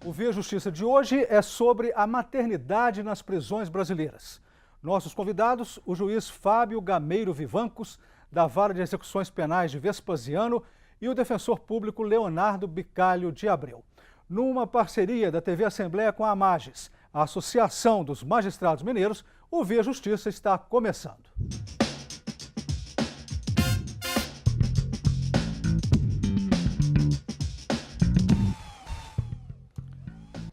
O Via Justiça de hoje é sobre a maternidade nas prisões brasileiras. Nossos convidados, o juiz Fábio Gameiro Vivancos, da Vara de Execuções Penais de Vespasiano, e o defensor público Leonardo Bicalho de Abreu. Numa parceria da TV Assembleia com a AMAGES, a Associação dos Magistrados Mineiros, o Via Justiça está começando.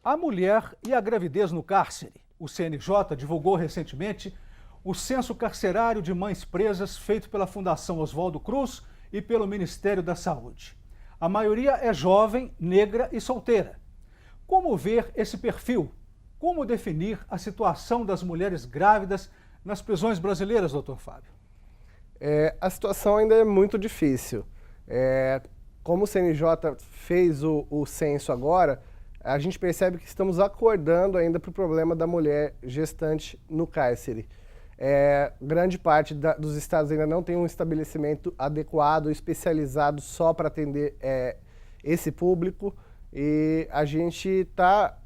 A mulher e a gravidez no cárcere. O CNJ divulgou recentemente o censo carcerário de mães presas feito pela Fundação Oswaldo Cruz e pelo Ministério da Saúde. A maioria é jovem, negra e solteira. Como ver esse perfil? Como definir a situação das mulheres grávidas nas prisões brasileiras, doutor Fábio? A situação ainda é muito difícil. Como o CNJ fez o censo agora, a gente percebe que estamos acordando ainda para o problema da mulher gestante no cárcere. Grande parte dos estados ainda não tem um estabelecimento adequado, especializado só para atender esse público, e a gente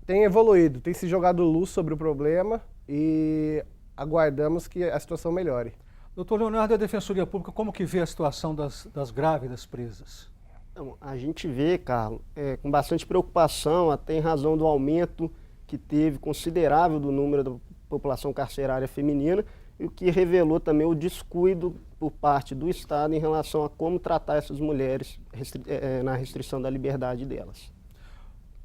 tem evoluído, tem se jogado luz sobre o problema e aguardamos que a situação melhore. Doutor Leonardo, a Defensoria Pública, como que vê a situação das grávidas presas? Então, a gente vê, Carlos, com bastante preocupação, até em razão do aumento que teve considerável do número da população carcerária feminina, e o que revelou também o descuido por parte do Estado em relação a como tratar essas mulheres na restrição da liberdade delas.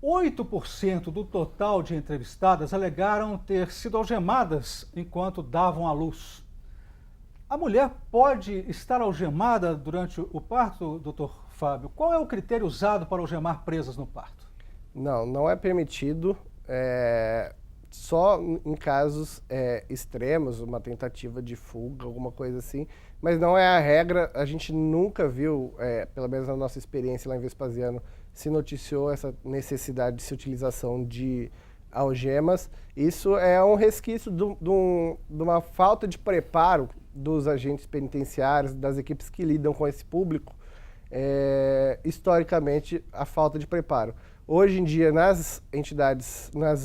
8% do total de entrevistadas alegaram ter sido algemadas enquanto davam à luz. A mulher pode estar algemada durante o parto, doutor Fábio? Qual é o critério usado para algemar presas no parto? Não é permitido, só em casos extremos, uma tentativa de fuga, alguma coisa assim, mas não é a regra. A gente nunca viu, pelo menos na nossa experiência lá em Vespasiano, se noticiou essa necessidade de se utilização de algemas. Isso é um resquício de uma falta de preparo dos agentes penitenciários, das equipes que lidam com esse público, historicamente, a falta de preparo. Hoje em dia, nas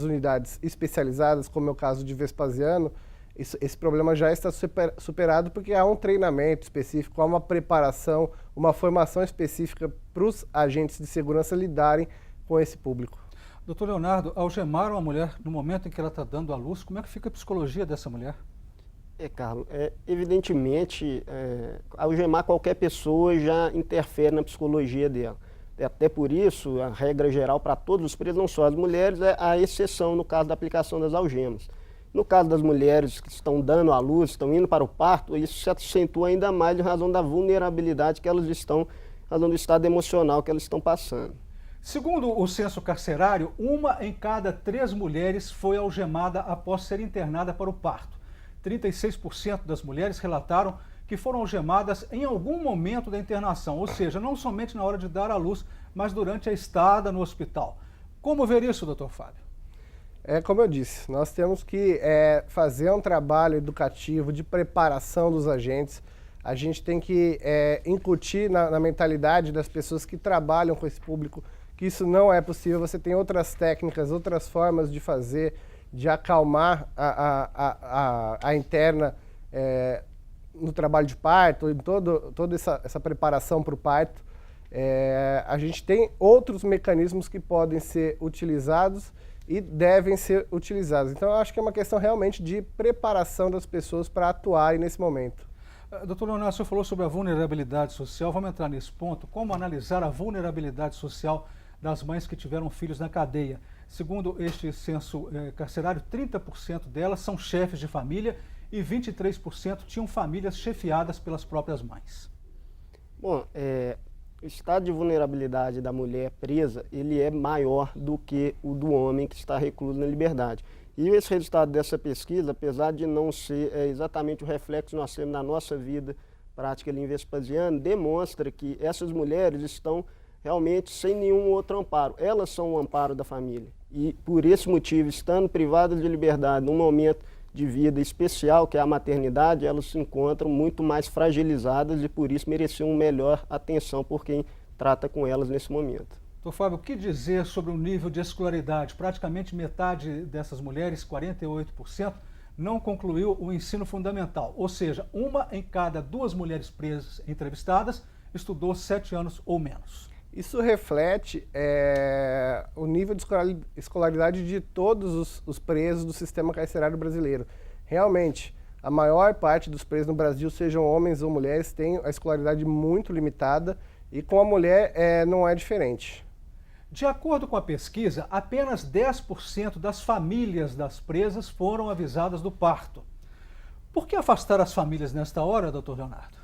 unidades especializadas, como é o caso de Vespasiano, esse problema já está superado, porque há um treinamento específico, há uma preparação, uma formação específica para os agentes de segurança lidarem com esse público. Doutor Leonardo, algemaram a mulher no momento em que ela está dando à luz, como é que fica a psicologia dessa mulher? Carlos, evidentemente, algemar qualquer pessoa já interfere na psicologia dela. Até por isso, a regra geral para todos os presos, não só as mulheres, é a exceção no caso da aplicação das algemas. No caso das mulheres que estão dando à luz, estão indo para o parto, isso se acentua ainda mais em razão da vulnerabilidade que elas estão, em razão do estado emocional que elas estão passando. Segundo o censo carcerário, 1 em cada 3 mulheres foi algemada após ser internada para o parto. 36% das mulheres relataram que foram algemadas em algum momento da internação, ou seja, não somente na hora de dar à luz, mas durante a estada no hospital. Como ver isso, doutor Fábio? Como eu disse, nós temos que fazer um trabalho educativo de preparação dos agentes. A gente tem que incutir na mentalidade das pessoas que trabalham com esse público que isso não é possível. Você tem outras técnicas, outras formas de fazer, de acalmar a interna no trabalho de parto, em toda essa preparação para o parto. A gente tem outros mecanismos que podem ser utilizados e devem ser utilizados. Então, eu acho que é uma questão realmente de preparação das pessoas para atuarem nesse momento. Doutor Leonardo, o senhor falou sobre a vulnerabilidade social. Vamos entrar nesse ponto. Como analisar a vulnerabilidade social das mães que tiveram filhos na cadeia? Segundo este censo carcerário, 30% delas são chefes de família e 23% tinham famílias chefiadas pelas próprias mães. Bom, o estado de vulnerabilidade da mulher presa, ele é maior do que o do homem que está recluso na liberdade. E esse resultado dessa pesquisa, apesar de não ser exatamente o reflexo que nós temos na nossa vida prática ali em Vespasiano, demonstra que essas mulheres estão realmente sem nenhum outro amparo. Elas são o amparo da família. E por esse motivo, estando privadas de liberdade num momento de vida especial, que é a maternidade, elas se encontram muito mais fragilizadas e por isso mereciam melhor atenção por quem trata com elas nesse momento. Doutor Fábio, o que dizer sobre o nível de escolaridade? Praticamente metade dessas mulheres, 48%, não concluiu o ensino fundamental. Ou seja, uma em cada 2 mulheres presas entrevistadas estudou 7 anos ou menos. Isso reflete o nível de escolaridade de todos os presos do sistema carcerário brasileiro. Realmente, a maior parte dos presos no Brasil, sejam homens ou mulheres, tem a escolaridade muito limitada e com a mulher não é diferente. De acordo com a pesquisa, apenas 10% das famílias das presas foram avisadas do parto. Por que afastar as famílias nesta hora, doutor Leonardo?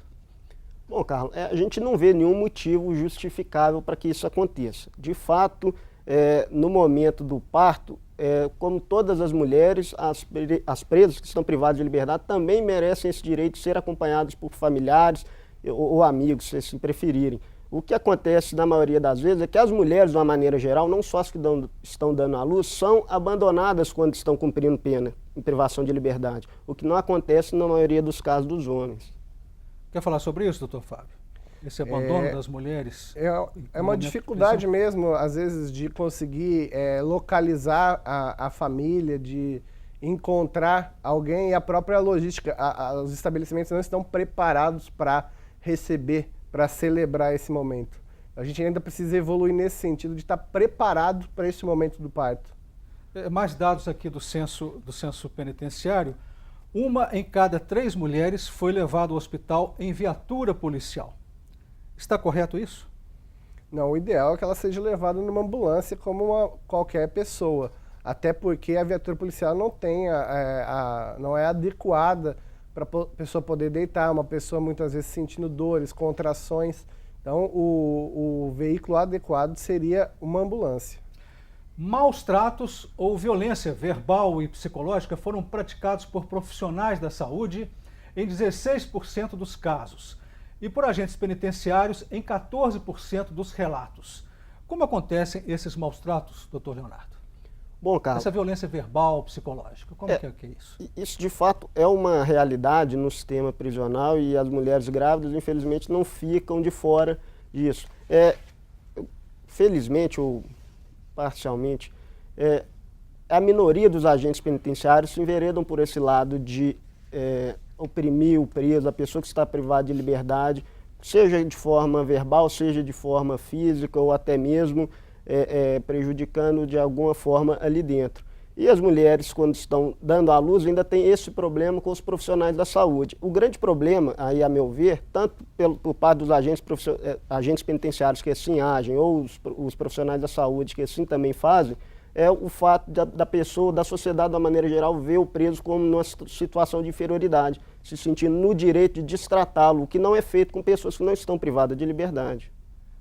Bom, Carlos, a gente não vê nenhum motivo justificável para que isso aconteça. De fato, no momento do parto, como todas as mulheres, as presas que estão privadas de liberdade também merecem esse direito de ser acompanhadas por familiares ou amigos, se assim preferirem. O que acontece na maioria das vezes é que as mulheres, de uma maneira geral, não só as que estão dando à luz, são abandonadas quando estão cumprindo pena em privação de liberdade, o que não acontece na maioria dos casos dos homens. Quer falar sobre isso, doutor Fábio? Esse abandono das mulheres? É uma dificuldade mesmo, às vezes, de conseguir localizar a família, de encontrar alguém, e a própria logística. Os estabelecimentos não estão preparados para receber, para celebrar esse momento. A gente ainda precisa evoluir nesse sentido, de estar preparado para esse momento do parto. Mais dados aqui do censo penitenciário. 1 em cada 3 mulheres foi levada ao hospital em viatura policial. Está correto isso? Não, o ideal é que ela seja levada numa ambulância como qualquer pessoa. Até porque a viatura policial não tem não é adequada para a pessoa poder deitar, uma pessoa muitas vezes sentindo dores, contrações. Então, o veículo adequado seria uma ambulância. Maus tratos ou violência verbal e psicológica foram praticados por profissionais da saúde em 16% dos casos e por agentes penitenciários em 14% dos relatos. Como acontecem esses maus tratos, doutor Leonardo? Bom, Carlos, essa violência verbal, psicológica, como que é isso? Isso, de fato, é uma realidade no sistema prisional e as mulheres grávidas, infelizmente, não ficam de fora disso. Felizmente, ou parcialmente, a minoria dos agentes penitenciários se enveredam por esse lado de oprimir o preso, a pessoa que está privada de liberdade, seja de forma verbal, seja de forma física ou até mesmo prejudicando de alguma forma ali dentro. E as mulheres, quando estão dando à luz, ainda tem esse problema com os profissionais da saúde. O grande problema, aí a meu ver, tanto por parte dos agentes penitenciários que assim agem, ou os profissionais da saúde que assim também fazem, é o fato da pessoa, da sociedade, de uma maneira geral, ver o preso como numa situação de inferioridade, se sentindo no direito de destratá-lo, o que não é feito com pessoas que não estão privadas de liberdade.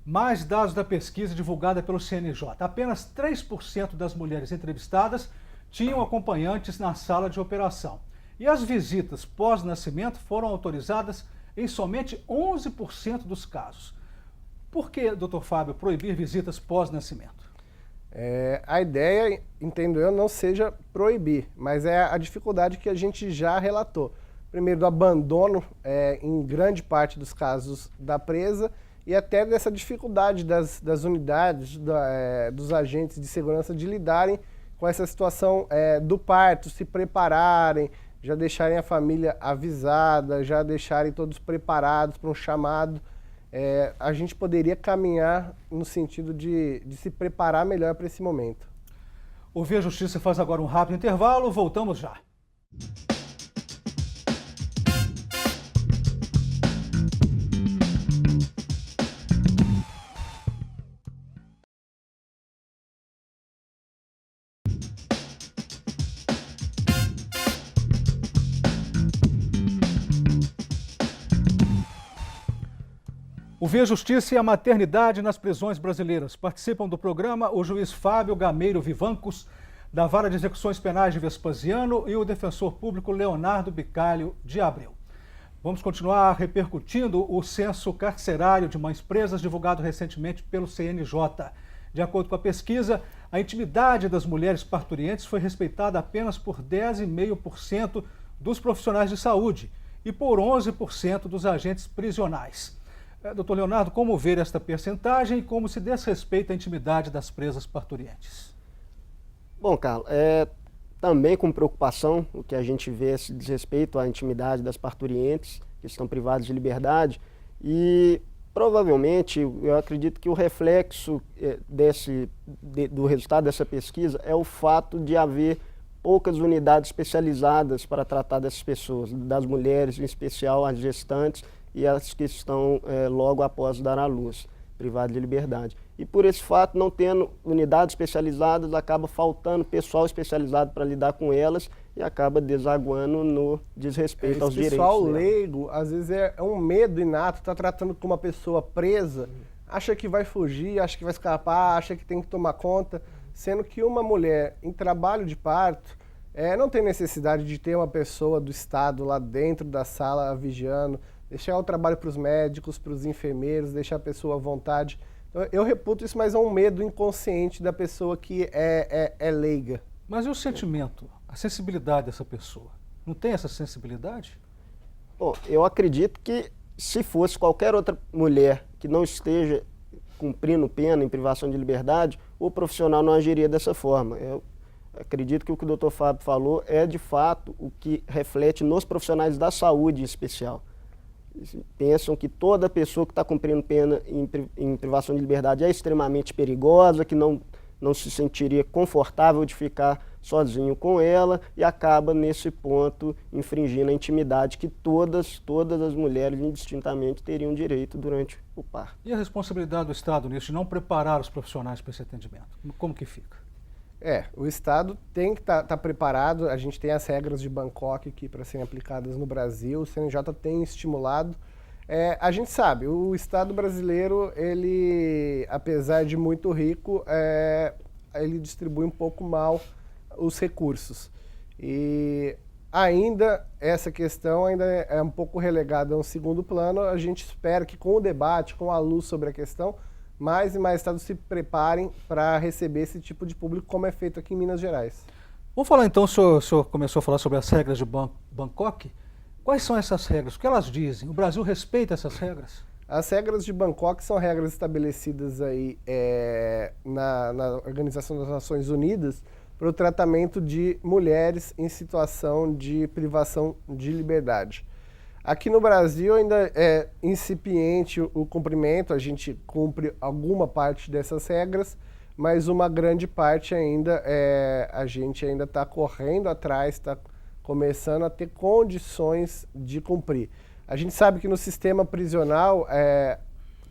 Mais dados da pesquisa divulgada pelo CNJ. Apenas 3% das mulheres entrevistadas tinham acompanhantes na sala de operação. E as visitas pós-nascimento foram autorizadas em somente 11% dos casos. Por que, doutor Fábio, proibir visitas pós-nascimento? A ideia, entendo eu, não seja proibir, mas é a dificuldade que a gente já relatou. Primeiro, do abandono, em grande parte dos casos da presa, e até dessa dificuldade das unidades, dos agentes de segurança de lidarem com essa situação do parto, se prepararem, já deixarem a família avisada, já deixarem todos preparados para um chamado. A gente poderia caminhar no sentido de se preparar melhor para esse momento. O Via Justiça faz agora um rápido intervalo, voltamos já. O Via Justiça e a maternidade nas prisões brasileiras. Participam do programa o juiz Fábio Gameiro Vivancos, da Vara de Execuções Penais de Vespasiano, e o defensor público Leonardo Bicalho de Abreu. Vamos continuar repercutindo o censo carcerário de mães presas divulgado recentemente pelo CNJ. De acordo com a pesquisa, a intimidade das mulheres parturientes foi respeitada apenas por 10,5% dos profissionais de saúde e por 11% dos agentes prisionais. Doutor Leonardo, como ver esta percentagem e como se desrespeita a intimidade das presas parturientes? Bom, Carlos, também com preocupação o que a gente vê esse desrespeito à intimidade das parturientes que estão privadas de liberdade e provavelmente eu acredito que o reflexo do resultado dessa pesquisa é o fato de haver poucas unidades especializadas para tratar dessas pessoas, das mulheres, em especial as gestantes e as que estão logo após dar à luz, privadas de liberdade. E por esse fato, não tendo unidades especializadas, acaba faltando pessoal especializado para lidar com elas e acaba desaguando no desrespeito aos direitos. O pessoal leigo, às vezes é um medo inato, está tratando com uma pessoa presa, acha que vai fugir, acha que vai escapar, acha que tem que tomar conta, sendo que uma mulher em trabalho de parto não tem necessidade de ter uma pessoa do Estado lá dentro da sala vigiando, deixar o trabalho para os médicos, para os enfermeiros, deixar a pessoa à vontade. Então, eu reputo isso, mas é um medo inconsciente da pessoa que é leiga. Mas e o sentimento, a sensibilidade dessa pessoa? Não tem essa sensibilidade? Bom, eu acredito que se fosse qualquer outra mulher que não esteja cumprindo pena em privação de liberdade, o profissional não agiria dessa forma. Eu acredito que o que o Dr. Fábio falou é, de fato, o que reflete nos profissionais da saúde em especial. Pensam que toda pessoa que está cumprindo pena em privação de liberdade é extremamente perigosa, que não se sentiria confortável de ficar sozinho com ela e acaba, nesse ponto, infringindo a intimidade que todas as mulheres, indistintamente, teriam direito durante o parto. E a responsabilidade do Estado nisso, de não preparar os profissionais para esse atendimento? Como que fica? O Estado tem que estar preparado, a gente tem as regras de Bangkok aqui para serem aplicadas no Brasil, o CNJ tem estimulado. A gente sabe, o Estado brasileiro, ele, apesar de muito rico, ele distribui um pouco mal os recursos. E ainda, essa questão ainda é um pouco relegada a um segundo plano. A gente espera que com o debate, com a luz sobre a questão, mais e mais estados se preparem para receber esse tipo de público, como é feito aqui em Minas Gerais. Vamos falar então, o senhor começou a falar sobre as regras de Bangkok. Quais são essas regras? O que elas dizem? O Brasil respeita essas regras? As regras de Bangkok são regras estabelecidas aí, na Organização das Nações Unidas para o tratamento de mulheres em situação de privação de liberdade. Aqui no Brasil ainda é incipiente o cumprimento, a gente cumpre alguma parte dessas regras, mas uma grande parte ainda, a gente ainda está correndo atrás, está começando a ter condições de cumprir. A gente sabe que no sistema prisional,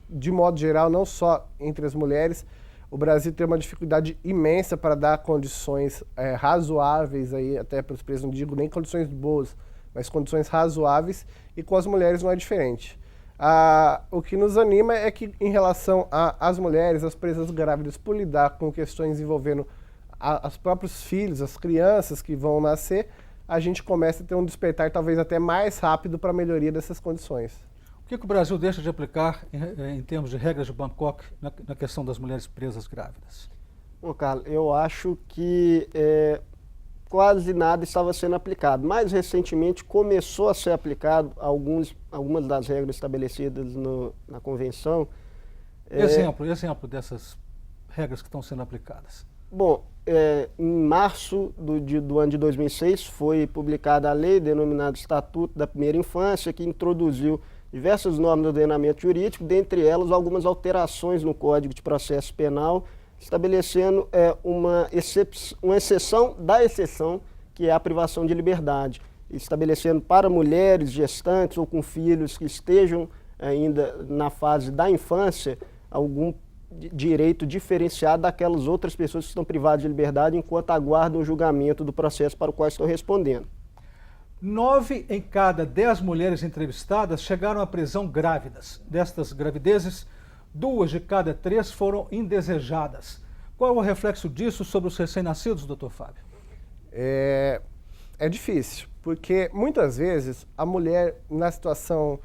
de modo geral, não só entre as mulheres, o Brasil tem uma dificuldade imensa para dar condições razoáveis, aí, até para os presos, não digo nem condições boas, mas condições razoáveis, e com as mulheres não é diferente. O que nos anima é que, em relação às mulheres, as presas grávidas, por lidar com questões envolvendo os próprios filhos, as crianças que vão nascer, a gente começa a ter um despertar talvez até mais rápido para a melhoria dessas condições. O que o Brasil deixa de aplicar em termos de regras de Bangkok na questão das mulheres presas grávidas? Bom, Carlos, eu acho que quase nada estava sendo aplicado. Mais recentemente começou a ser aplicado algumas das regras estabelecidas na convenção. Exemplo dessas regras que estão sendo aplicadas. Bom, em março do ano de 2006 foi publicada a lei denominada Estatuto da Primeira Infância, que introduziu diversas normas do ordenamento jurídico, dentre elas algumas alterações no Código de Processo Penal, estabelecendo uma exceção da exceção, que é a privação de liberdade, estabelecendo para mulheres gestantes ou com filhos que estejam ainda na fase da infância algum direito diferenciado daquelas outras pessoas que estão privadas de liberdade enquanto aguardam o julgamento do processo para o qual estão respondendo. 9 em cada 10 mulheres entrevistadas chegaram à prisão grávidas. Destas gravidezes, 2 de cada 3 foram indesejadas. Qual é o reflexo disso sobre os recém-nascidos, doutor Fábio? É difícil, porque muitas vezes a mulher, na situação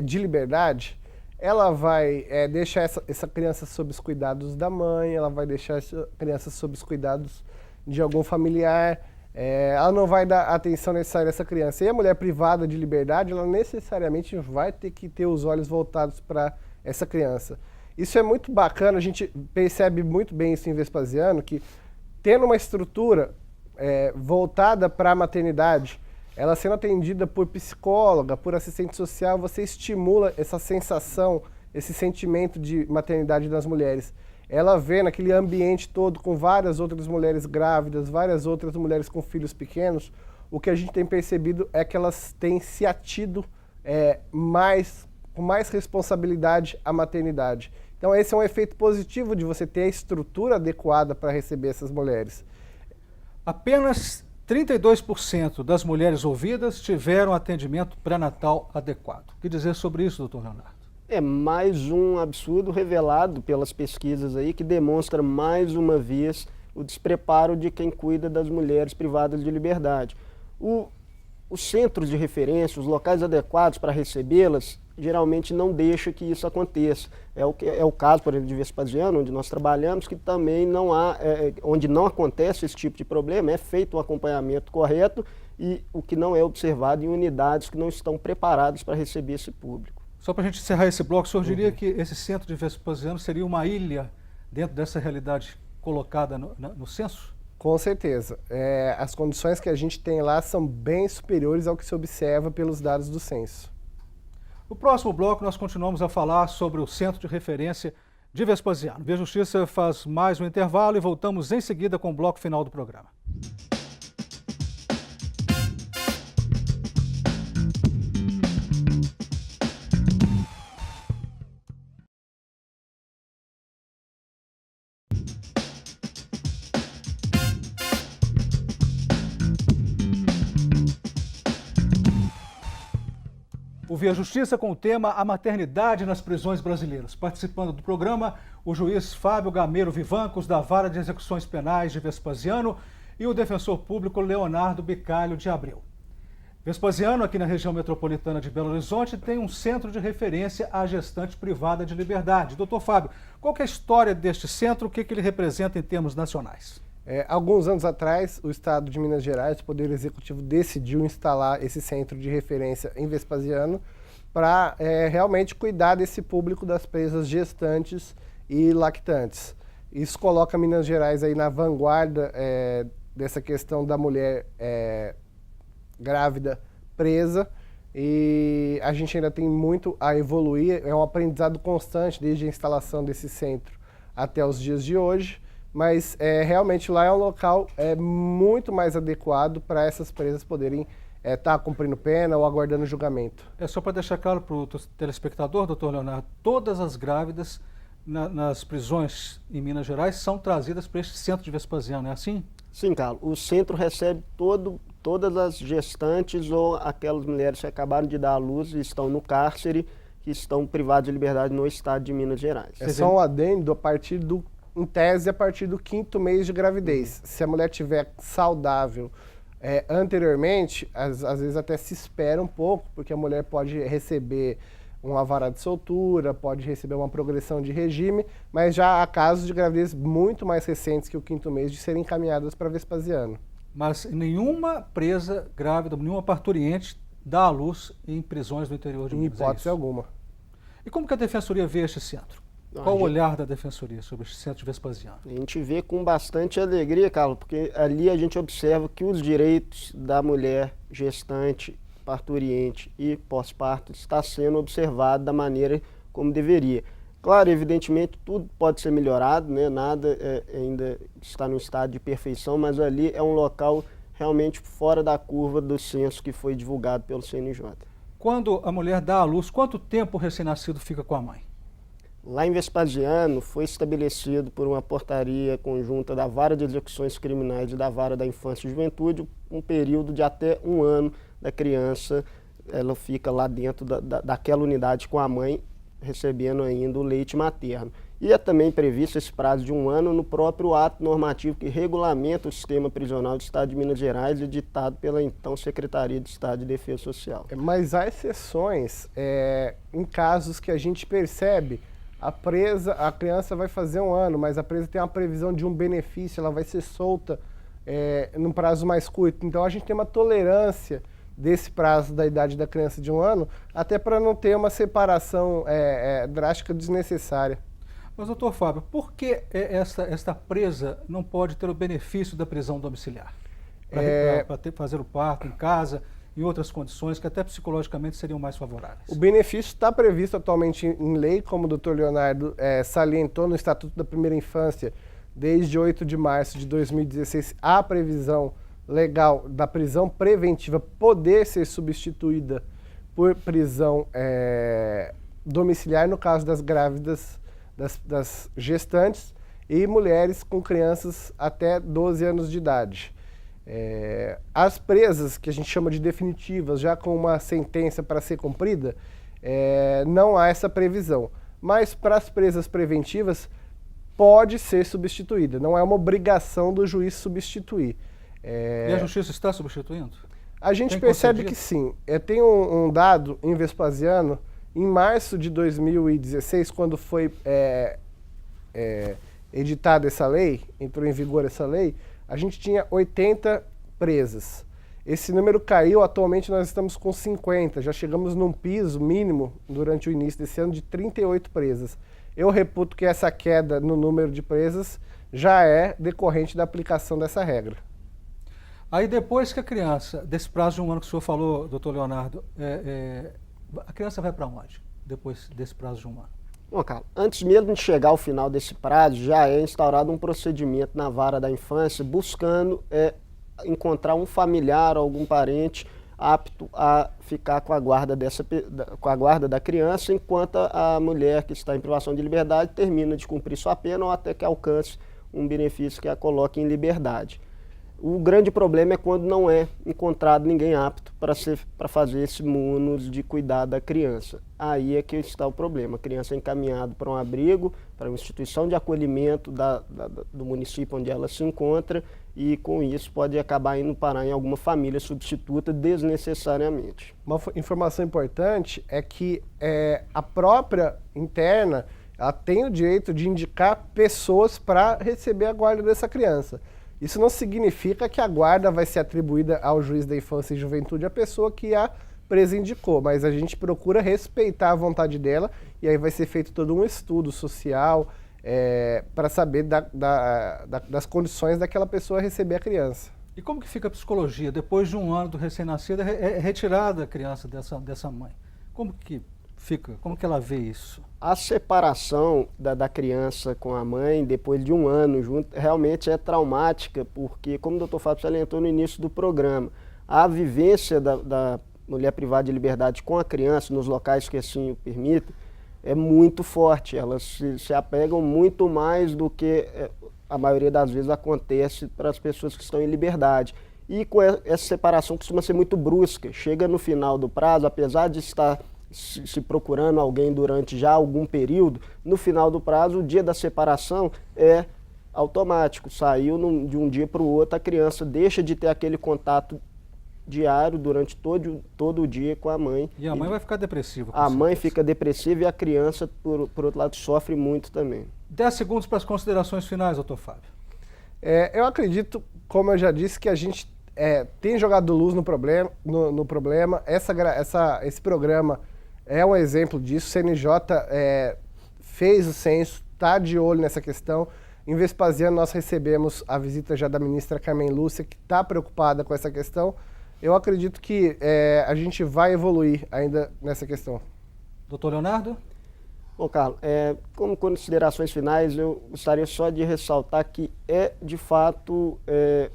de liberdade, ela vai deixar essa criança sob os cuidados da mãe, ela vai deixar essa criança sob os cuidados de algum familiar, ela não vai dar a atenção necessária a essa criança. E a mulher privada de liberdade, ela necessariamente vai ter que ter os olhos voltados para essa criança. Isso é muito bacana, a gente percebe muito bem isso em Vespasiano, que tendo uma estrutura voltada para a maternidade, ela sendo atendida por psicóloga, por assistente social, você estimula essa sensação, esse sentimento de maternidade das mulheres. Ela vê naquele ambiente todo com várias outras mulheres grávidas, várias outras mulheres com filhos pequenos, o que a gente tem percebido é que elas têm se atido com mais responsabilidade à maternidade. Então esse é um efeito positivo de você ter a estrutura adequada para receber essas mulheres. Apenas 32% das mulheres ouvidas tiveram atendimento pré-natal adequado. O que dizer sobre isso, doutor Leonardo? É mais um absurdo revelado pelas pesquisas aí que demonstra mais uma vez o despreparo de quem cuida das mulheres privadas de liberdade. Os centros de referência, os locais adequados para recebê-las, geralmente não deixa que isso aconteça. É o caso, por exemplo, de Vespasiano, onde nós trabalhamos, que também não há, onde não acontece esse tipo de problema, é feito o acompanhamento correto e o que não é observado em unidades que não estão preparadas para receber esse público. Só para a gente encerrar esse bloco, o senhor diria que esse centro de Vespasiano seria uma ilha dentro dessa realidade colocada no censo? Com certeza. As condições que a gente tem lá são bem superiores ao que se observa pelos dados do censo. No próximo bloco, nós continuamos a falar sobre o Centro de Referência de Vespasiano. Via Justiça faz mais um intervalo e voltamos em seguida com o bloco final do programa. O Via Justiça com o tema A Maternidade nas Prisões Brasileiras. Participando do programa, o juiz Fábio Gameiro Vivancos, da Vara de Execuções Penais de Vespasiano, e o defensor público Leonardo Bicalho de Abreu. Vespasiano, aqui na região metropolitana de Belo Horizonte, tem um centro de referência à gestante privada de liberdade. Doutor Fábio, qual que é a história deste centro? O que ele representa em termos nacionais? Alguns anos atrás, o Estado de Minas Gerais, o Poder Executivo, decidiu instalar esse centro de referência em Vespasiano para realmente cuidar desse público das presas gestantes e lactantes. Isso coloca Minas Gerais aí na vanguarda dessa questão da mulher grávida presa, e a gente ainda tem muito a evoluir, é um aprendizado constante desde a instalação desse centro até os dias de hoje. Mas realmente lá é um local muito mais adequado para essas presas poderem estar cumprindo pena ou aguardando julgamento. Só para deixar claro para o telespectador, doutor Leonardo, todas as grávidas nas prisões em Minas Gerais são trazidas para este centro de Vespasiano, é assim? Sim, Carlos. O centro recebe todas as gestantes ou aquelas mulheres que acabaram de dar à luz e estão no cárcere, que estão privadas de liberdade no estado de Minas Gerais. É só um adendo em tese, a partir do 5º mês de gravidez. Se a mulher estiver saudável anteriormente, às vezes até se espera um pouco, porque a mulher pode receber uma vara de soltura, pode receber uma progressão de regime, mas já há casos de gravidez muito mais recentes que o 5º mês de serem encaminhadas para Vespasiano. Mas nenhuma presa grávida, nenhuma parturiente dá à luz em prisões do interior de Minas. Em hipótese alguma. E como que a Defensoria vê este centro? Qual o olhar da Defensoria sobre este centro de Vespasiano? A gente vê com bastante alegria, Carlos, porque ali a gente observa que os direitos da mulher gestante, parturiente e pós-parto está sendo observado da maneira como deveria. Claro, evidentemente, tudo pode ser melhorado, né? Nada ainda está no estado de perfeição, mas ali é um local realmente fora da curva do censo que foi divulgado pelo CNJ. Quando a mulher dá à luz, quanto tempo o recém-nascido fica com a mãe? Lá em Vespasiano foi estabelecido por uma portaria conjunta da Vara de Execuções Criminais e da Vara da Infância e Juventude um período de até 1 ano da criança, ela fica lá dentro daquela unidade com a mãe, recebendo ainda o leite materno. E é também previsto esse prazo de 1 ano no próprio ato normativo que regulamenta o sistema prisional do Estado de Minas Gerais, editado pela então Secretaria de Estado de Defesa Social. Mas há exceções em casos que a gente percebe a criança vai fazer 1 ano, mas a presa tem uma previsão de um benefício, ela vai ser solta num prazo mais curto. Então a gente tem uma tolerância desse prazo da idade da criança de 1 ano, até para não ter uma separação drástica desnecessária. Mas, doutor Fábio, por que esta presa não pode ter o benefício da prisão domiciliar? Para fazer o parto em casa, em outras condições que até psicologicamente seriam mais favoráveis. O benefício está previsto atualmente em lei, como o doutor Leonardo salientou no Estatuto da Primeira Infância, desde 8 de março de 2016, há previsão legal da prisão preventiva poder ser substituída por prisão domiciliar no caso das grávidas, das gestantes e mulheres com crianças até 12 anos de idade. As presas, que a gente chama de definitivas, já com uma sentença para ser cumprida, não há essa previsão. Mas para as presas preventivas, pode ser substituída. Não é uma obrigação do juiz substituir. E a Justiça está substituindo? A gente percebe que sim. Tem um dado em Vespasiano, em março de 2016, quando foi editada essa lei, entrou em vigor essa lei, a gente tinha 80 presas. Esse número caiu, atualmente nós estamos com 50, já chegamos num piso mínimo durante o início desse ano de 38 presas. Eu reputo que essa queda no número de presas já é decorrente da aplicação dessa regra. Aí depois que a criança, desse prazo de 1 ano que o senhor falou, doutor Leonardo, a criança vai para onde depois desse prazo de 1 ano? Bom, Carlos, antes mesmo de chegar ao final desse prazo, já é instaurado um procedimento na vara da infância buscando encontrar um familiar, algum parente apto a ficar com a guarda da criança, enquanto a mulher que está em privação de liberdade termina de cumprir sua pena ou até que alcance um benefício que a coloque em liberdade. O grande problema é quando não é encontrado ninguém apto para fazer esse munus de cuidar da criança. Aí é que está o problema. A criança é encaminhada para um abrigo, para uma instituição de acolhimento do município onde ela se encontra e com isso pode acabar indo parar em alguma família substituta desnecessariamente. Uma informação importante é que a própria interna ela tem o direito de indicar pessoas para receber a guarda dessa criança. Isso não significa que a guarda vai ser atribuída ao juiz da infância e juventude, a pessoa que a presa indicou, mas a gente procura respeitar a vontade dela e aí vai ser feito todo um estudo social para saber das condições daquela pessoa receber a criança. E como que fica a psicologia? Depois de 1 ano do recém-nascido, é retirada a criança dessa mãe. Como que fica? Como que ela vê isso? A separação da criança com a mãe, depois de 1 ano junto, realmente é traumática, porque, como o doutor Fábio salientou no início do programa, a vivência da mulher privada de liberdade com a criança, nos locais que assim o permitem, é muito forte. Elas se apegam muito mais do que a maioria das vezes acontece para as pessoas que estão em liberdade. E com essa separação costuma ser muito brusca. Chega no final do prazo, apesar de estar se procurando alguém durante já algum período, no final do prazo, o dia da separação é automático. Saiu de um dia para o outro, a criança deixa de ter aquele contato diário durante todo o dia com a mãe. E a mãe vai ficar depressiva. A mãe fica depressiva e a criança, por outro lado, sofre muito também. 10 segundos para as considerações finais, doutor Fábio. Eu acredito, como eu já disse, que a gente tem jogado luz no problema. Esse programa é um exemplo disso. O CNJ fez o censo, está de olho nessa questão. Em Vespasiano, nós recebemos a visita já da ministra Carmen Lúcia, que está preocupada com essa questão. Eu acredito que a gente vai evoluir ainda nessa questão. Doutor Leonardo? Bom, Carlos, como considerações finais, eu gostaria só de ressaltar que de fato,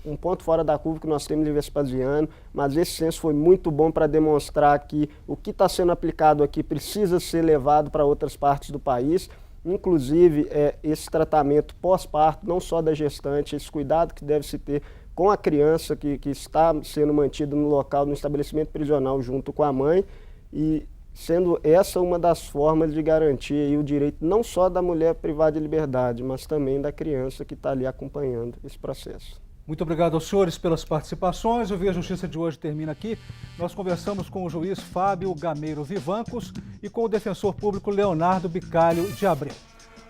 um ponto fora da curva que nós temos em Vespasiano, mas esse censo foi muito bom para demonstrar que o que está sendo aplicado aqui precisa ser levado para outras partes do país, inclusive esse tratamento pós-parto, não só da gestante, esse cuidado que deve se ter com a criança que está sendo mantida no local, no estabelecimento prisional junto com a mãe, e sendo essa uma das formas de garantir aí o direito não só da mulher privada de liberdade, mas também da criança que está ali acompanhando esse processo. Muito obrigado aos senhores pelas participações. O Via Justiça de hoje termina aqui. Nós conversamos com o juiz Fábio Gameiro Vivancos e com o defensor público Leonardo Bicalho de Abreu.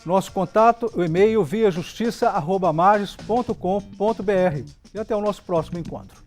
Nosso contato, o e-mail viajustiça@mages.com.br. e até o nosso próximo encontro.